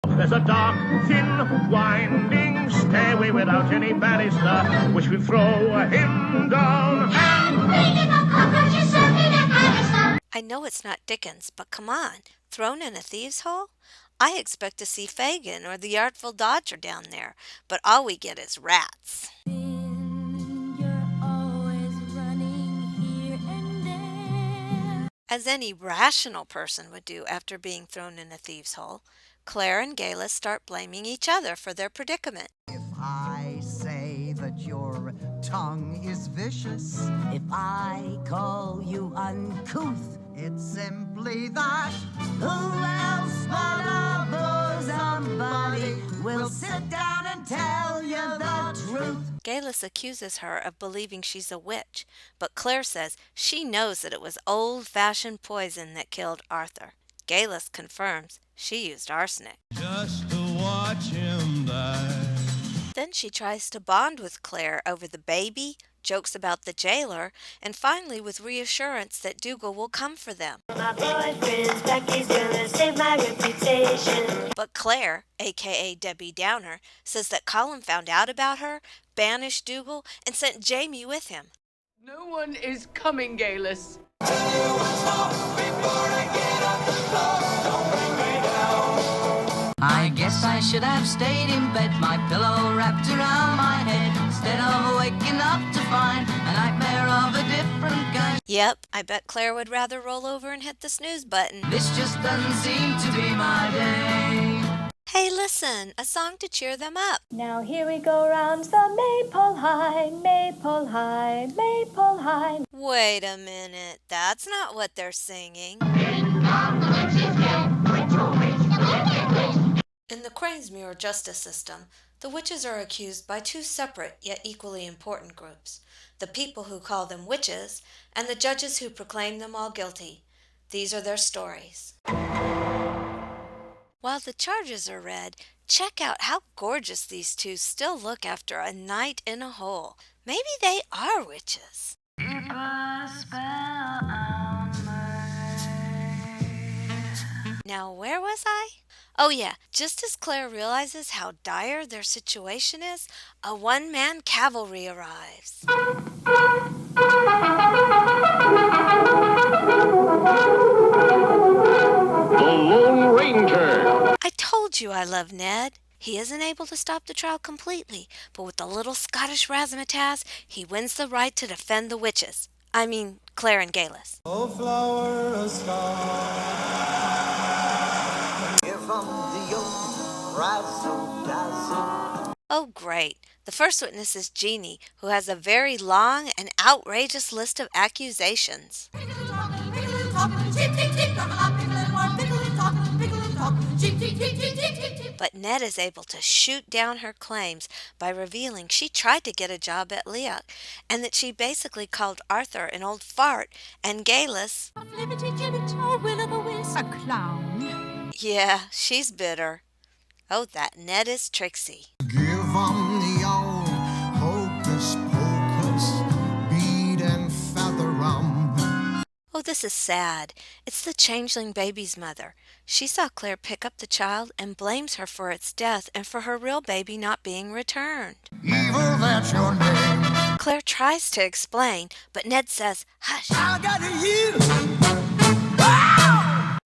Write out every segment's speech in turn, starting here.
There's a dark, thin, winding stairway without any banister, which will throw him down. I know it's not Dickens, but come on, thrown in a thieves' hole? I expect to see Fagin or the Artful Dodger down there, but all we get is rats. As any rational person would do after being thrown in a thieves' hole, Claire and Gayla start blaming each other for their predicament. If I say that your tongue is vicious, if I call you uncouth, it's simply that. Who else but a bosom-buddy will sit down and tell you the truth? Galis accuses her of believing she's a witch, but Claire says she knows that it was old-fashioned poison that killed Arthur. Galis confirms she used arsenic. Just to watch him die. Then she tries to bond with Claire over the baby, jokes about the jailer, and finally with reassurance that Dougal will come for them. My boyfriend's back, he's gonna save my reputation. But Claire, aka Debbie Downer, says that Colin found out about her, banished Dougal, and sent Jamie with him. No one is coming, Galis. I guess I should have stayed in bed, my pillow wrapped around my head, instead of waking up to find a nightmare of a different kind. Yep, I bet Claire would rather roll over and hit the snooze button. This just doesn't seem to be my day. Hey, listen, a song to cheer them up. Now here we go round the Maypole High, Maypole High, Maypole High. Wait a minute, that's not what they're singing. In the Cranesmuir justice system, the witches are accused by two separate yet equally important groups, the people who call them witches and the judges who proclaim them all guilty. These are their stories. While the charges are read, check out how gorgeous these two still look after a night in a hole. Maybe they are witches. Keep a spell on me. Now, where was I? Oh yeah, just as Claire realizes how dire their situation is, a one-man cavalry arrives. The Lone Ranger. I told you I love Ned. He isn't able to stop the trial completely, but with the little Scottish razzmatazz, he wins the right to defend the witches. I mean, Claire and Galis. Oh, flower of sky. Give 'em the old razzle-dazzle. Oh, great. The first witness is Jeannie, who has a very long and outrageous list of accusations. But Ned is able to shoot down her claims by revealing she tried to get a job at Leoch and that she basically called Arthur an old fart and Galis a clown. Yeah, she's bitter. Oh, that Ned is tricksy. Give 'em the old hocus-pocus, bead and feather 'em. Oh, this is sad. It's the changeling baby's mother. She saw Claire pick up the child and blames her for its death and for her real baby not being returned. Evil, that's your name. Claire tries to explain, but Ned says, "Hush." I got you.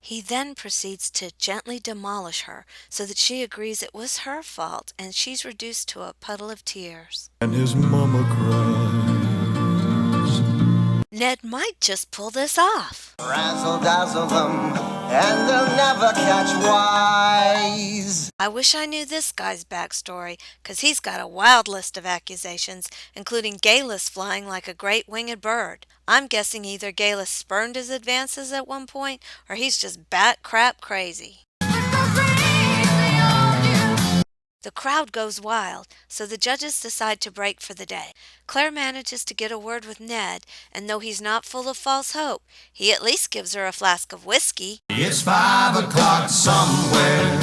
He then proceeds to gently demolish her so that she agrees it was her fault and she's reduced to a puddle of tears. And his mama cries. Ned might just pull this off. Razzle-dazzle them, and they'll never catch wise. I wish I knew this guy's backstory, 'cause he's got a wild list of accusations, including Galis flying like a great winged bird. I'm guessing either Galis spurned his advances at one point, or he's just bat crap crazy. The crowd goes wild, so the judges decide to break for the day. Claire manages to get a word with Ned, and though he's not full of false hope, he at least gives her a flask of whiskey. It's 5 o'clock somewhere.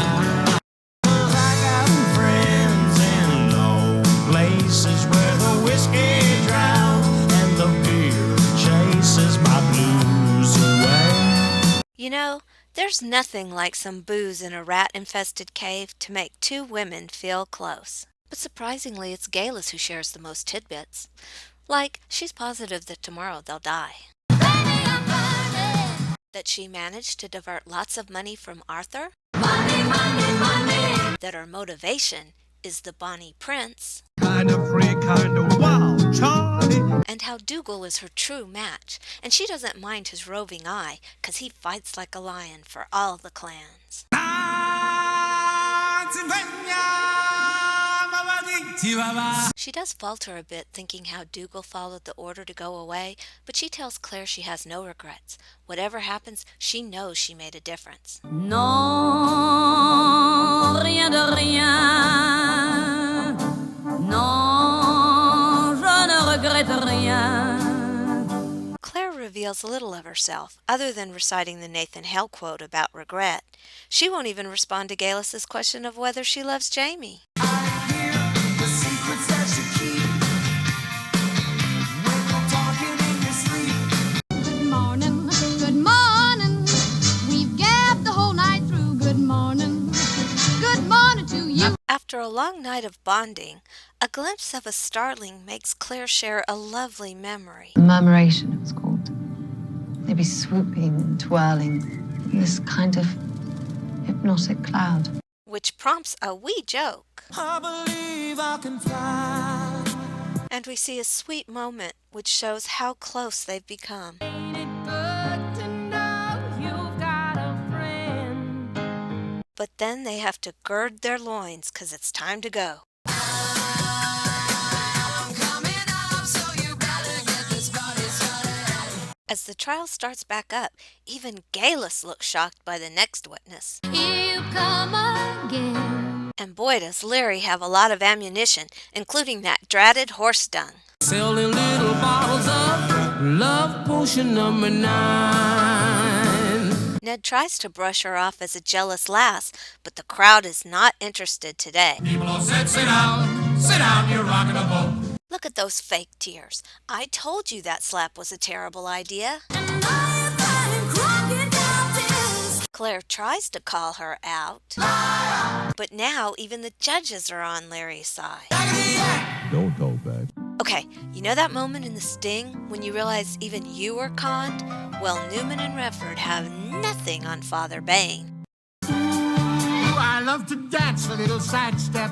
I got friends in low places where the whiskey drowns and the beer chases my blues away. You know, There's nothing like some booze in a rat-infested cave to make two women feel close. But surprisingly, it's Galus who shares the most tidbits. Like, she's positive that tomorrow they'll die. That she managed to divert lots of money from Arthur. That her motivation is the Bonnie Prince. Kind of free, kind of wild, Charlie. And how Dougal is her true match, and she doesn't mind his roving eye, 'cause he fights like a lion for all the clans. She does falter a bit thinking how Dougal followed the order to go away, but she tells Claire she has no regrets. Whatever happens, she knows she made a difference. Non, rien de rien. Non, je ne regrette rien. Claire reveals little of herself, other than reciting the Nathan Hale quote about regret. She won't even respond to Galus's question of whether she loves Jamie. Good morning, good morning. We've gabbed the whole night through. Good morning to you. After a long night of bonding, a glimpse of a starling makes Claire share a lovely memory. Murmuration, it was called. They'd be swooping and twirling in this kind of hypnotic cloud. Which prompts a wee joke. I believe I can fly. And we see a sweet moment which shows how close they've become. Ain't it good to know you've got a friend? But then they have to gird their loins 'cause it's time to go. As the trial starts back up, even Galus looks shocked by the next witness. Here you come again. And boy, does Leary have a lot of ammunition, including that dratted horse dung. Selling little bottles of love potion number 9. Ned tries to brush her off as a jealous lass, but the crowd is not interested today. People all said, sit down, you're rocking a boat. Look at those fake tears. I told you that slap was a terrible idea. Claire tries to call her out, but now even the judges are on Larry's side. Don't hold back. Okay, you know that moment in The Sting when you realize even you were conned? Well, Newman and Redford have nothing on Father Bain. I love to dance a little sidestep.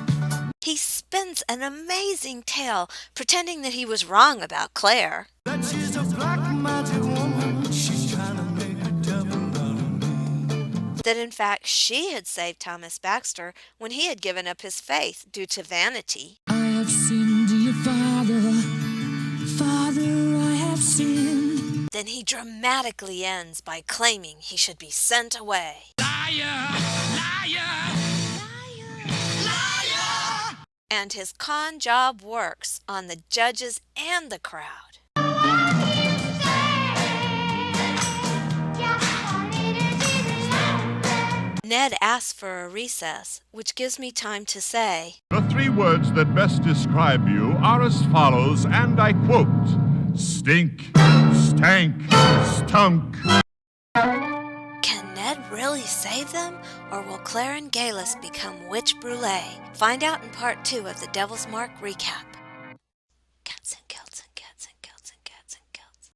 He spins an amazing tale, pretending that he was wrong about Claire. That she's a black magic woman. She's trying to make a devil out of me. That in fact she had saved Thomas Baxter when he had given up his faith due to vanity. I have sinned, dear Father. Father, I have sinned. Then he dramatically ends by claiming he should be sent away. Liar, liar. And his con job works on the judges and the crowd. Ned asks for a recess, which gives me time to say, The three words that best describe you are as follows, and I quote, stink, stank, stunk. can Ned really save them, or will Claire and Galus become witch brulee? Find out in part 2 of the Devil's Mark recap.